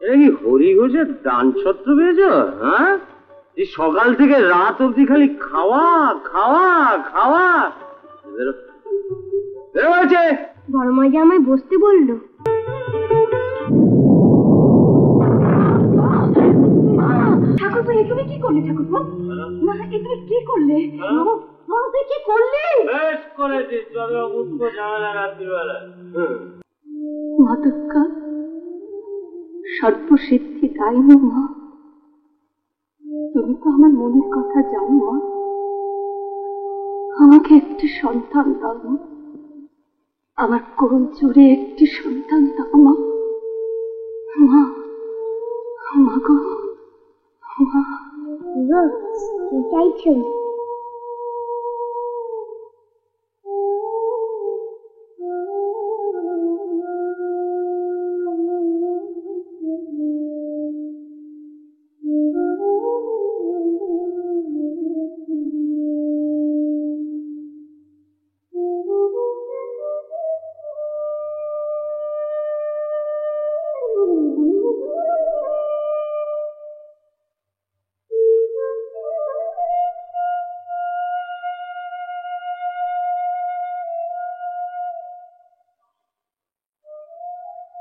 এটা কি হরি ঘোষের দান ছত্র পেয়েছ? হ্যাঁ, এই সকাল থেকে রাত অব্দি খালি খাওয়া খাওয়া খাওয়া। বড় মজা আমায় বসতে বললো। ঠাকুরপো, এ তুমি কি করলে? ঠাকুরপো, না, এ তুমি কি করলে? কি করলে? বেশ করেছি, চলো উঠবো ঝামেলা রাত্রিবেলা। মা দুর্গা, সর্বসিদ্ধি দায়িনী মা, তুমি তো আমার মনের কথা জানো মা। আমাকে একটি সন্তান দাও মা, আমার কোল জুড়ে একটি সন্তান দাও মা। মা, মা গো, মা। কি চাইছো?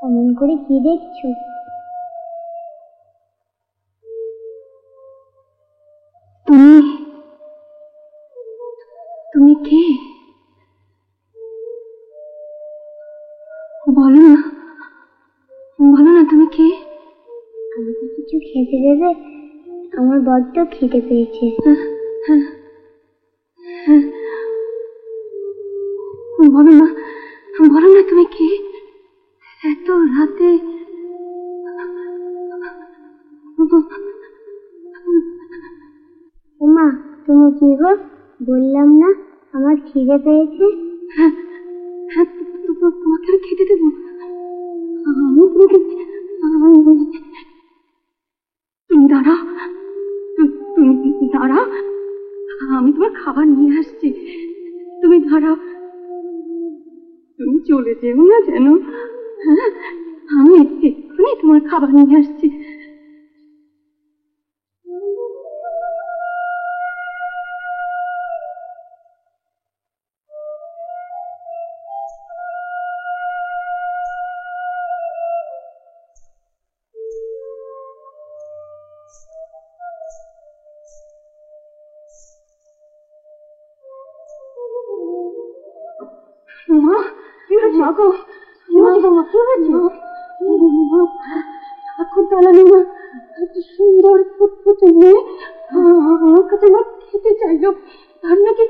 অমন করে কি দেখছো? তুমি কে? বলো না, বলো না, তুমি কে? আমাকে কিছু খেতে দেবে? আমার বড্ড খিদে পেয়েছে। বলো না, বলো না, তুমি কে? এত রাতে? মা, তুমি কি গো? বললাম না আমার খিদে পেয়েছে। হ্যাঁ, তোমাকে আমি খেতে দেবো? আমি তোমাকে, তুমি দাঁড়াও, তুমি দাঁড়াও, আমি তোমার খাবার নিয়ে আসছি। তুমি দাঁড়াও, তুমি চলে যেও না যেন। হ্যাঁ, আমি এক্ষুনি তোমার খাবার নিয়ে আসছি। মা, কি হয়েছে? মা গো, কি হয়েছে? মা, কি হয়েছে? ঠাকুর দালানি মা এত সুন্দর ফুটফুটে মেয়ে আমার কাছে মা খেতে চাইলো। তার নাকি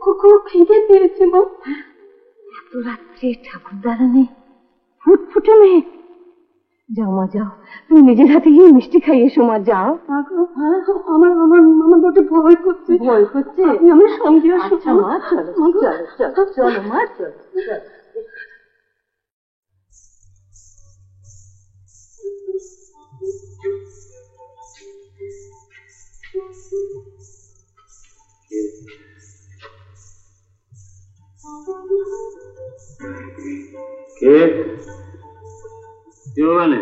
কখনো খেতে পেয়েছে। মা, এত রাত্রে ঠাকুর দালানি ফুটফুটে মেয়ে? যাও মা, যাও, তুমি নিজের হাতে গিয়ে মিষ্টি খাইয়ে এসো মা, যাও। আমার আমার আমার বড় ভয় করছে। ভয় করছে? আপনি আমার সঙ্গে আসো। আচ্ছা মা, চলো চলো চলো চলো মা, চলো চলো। কে? কেউ মানে?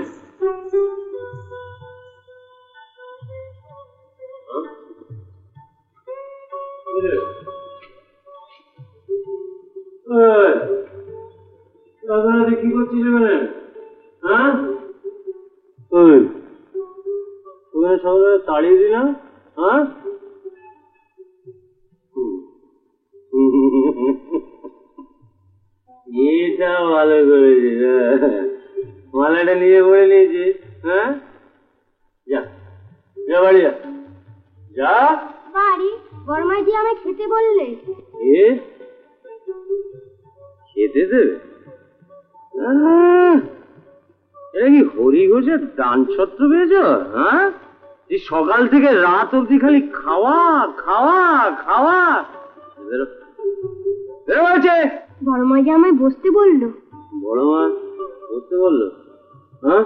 কি করছিস মানে? হ্যাঁ, ওখানে সবাই তাড়িয়ে দিলাম। হ্যাঁ, এটা ভালো করেছিস, মালাটা নিজে করে নিয়েছিস। হ্যাঁ, যা যা বাড়ি যা। যা বাড়ি? বড়মাইজি আমায় খেতে বললে। খেতে দেবে? এটা কি হরি ঘোষের দান ছত্র পেয়েছ? হ্যাঁ, এই সকাল থেকে রাত অব্দি খালি খাওয়া খাওয়া খাওয়া। বড়মাইজি আমায় বসতে বললো। বড় মা বসতে বললো? হ্যাঁ,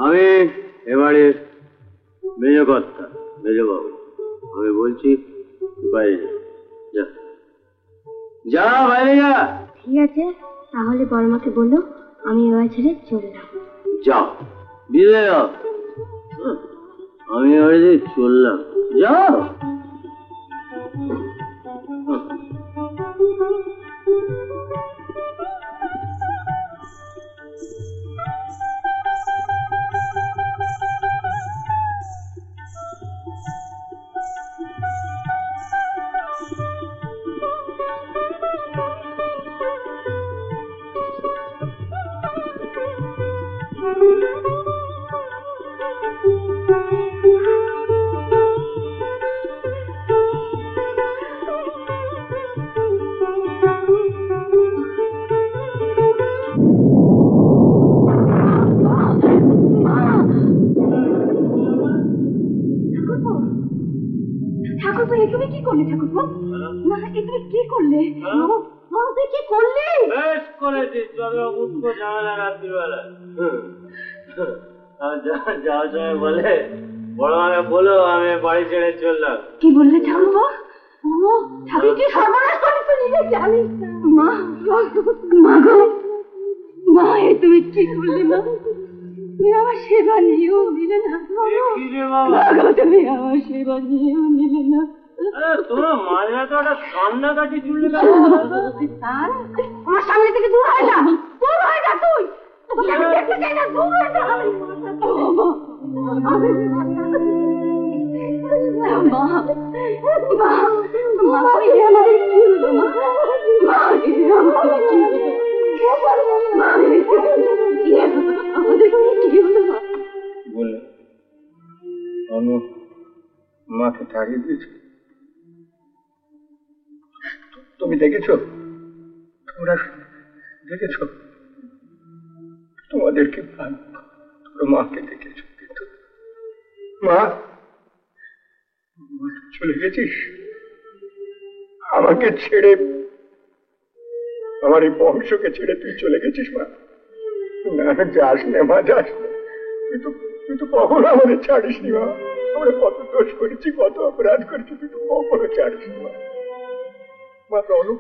আমি এবারে মেজকর্তা, মেজবাবু, আমি বলছি বাইরে যা, যা বাইরে যা। ঠিক আছে, তাহলে বড়মাকে বললো আমি এবার ছেড়ে চলে যাবো। যাও বিদায় যাও, আমি বাড়িতে চললাম, যাও। ঠাকুরপো, তুমি কি করলে? ঠাকুরপো, না, তুমি কি করলে? কি করলে? বেশ করেছি, চলো উঠবো ঝামেলা রাত্রিবেলা। যাওয়ার সময় বলে বড় মাকে বলো আমি বাড়ি ছেড়ে চললাম। কি বললে ঠাকুরপো? ঠাকুর কি সর্বনাশ করেছে নিজে জানিস না? মা, মা গো, মা, তুমি কি করলে? মা, তুমি আমার সেবা নিয়েও নিলে না। তুমি আমার সেবা নিয়েও নিলে না। তোমরা মাঝে তো একটা কান্নাকাটি জুড়লে আমার সামনে থেকে দূর হয় না, দূর হয় না, তুই আমি দেখতে চাই না, দূর হয় না। মা, মা, মা, আমাদের কি হলো? মা, আমাদের কি হলো? বলে অনু মাকে তাড়িয়ে দিয়েছে। তুমি দেখেছো? তোমরা দেখেছো? তোমাদেরকে তোর মাকে দেখেছো, কিন্তু মা চলে গেছিস আমাকে ছেড়ে, আমার এই বংশকে ছেড়ে তুই চলে গেছিস মা। না, যাস না মা, যাস না। তুই তো কখনো আমাদের ছাড়িস নি মা। আমরা কত দোষ করেছি, কত অপরাধ করেছি, তুই তো কখনো ছাড়িস নি মা। মা রনু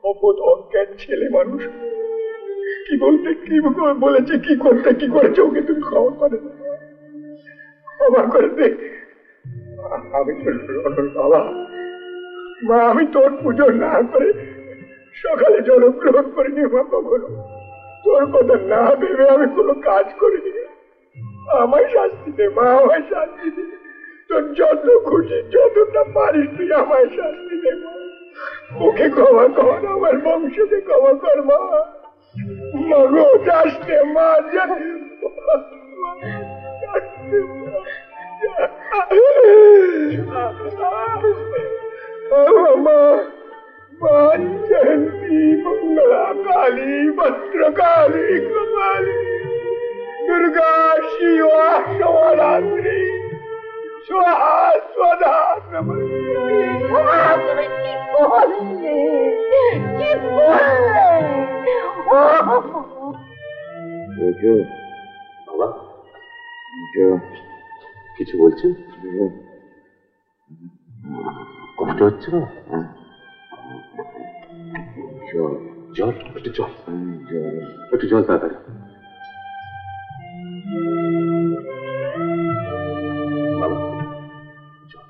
অপদ অজ্ঞান ছেলে মানুষ, কি বলতে কি বলেছে, কি করতে কি করেছে, ওকে তুমি ক্ষমা করে দে, ক্ষমা করে দে। আমি তো রনুর বাবা মা, আমি তোর পুজো না করে সকালে জলগ্রহণ করিনি মা, কখনো তোর কথা না ভেবে আমি কোনো কাজ করিনি। আমায় শাস্তি দে মা, আমায় শাস্তি দে। তোর যত খুশি, যতটা পারিস তুই আমায় শাস্তি দে মা। ওকে ক্ষমা কর, আমার বংশকে ক্ষমা কর মা। মা গো, যাস নে মা, মা। जयंती मंगला काली भद्रकाली कपाली दुर्गा शिवा शिवरात्रि स्वाहा स्वधा नमस्ते। বাবা কিছু বলছেন? কষ্ট হচ্ছে না? জল, একটু জল, একটু জল তাড়াতাড়ি। বাবা জল।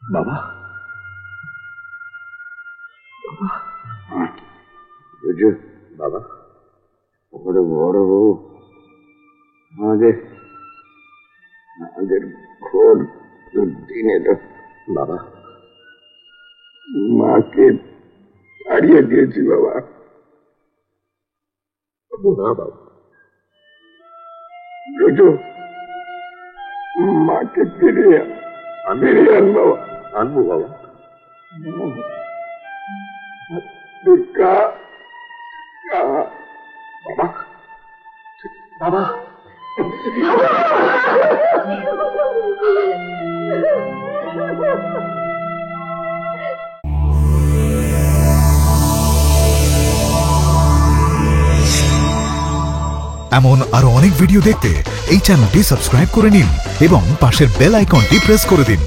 বাবা, বাবা, বাবা, ওরে বড় বউ আমাদের ঘোর দুর্দিনে তো বাবা মাকে হারিয়ে দিয়েছি বাবা। না বাবা, মাকে ফিরিয়ে আন বাবা। আনবো বাবা। দুর্গা বাবা, বাবা, এমন আরো অনেক ভিডিও দেখতে এই চ্যানেলটি সাবস্ক্রাইব করে নিন এবং পাশের বেল আইকনটি প্রেস করে দিন।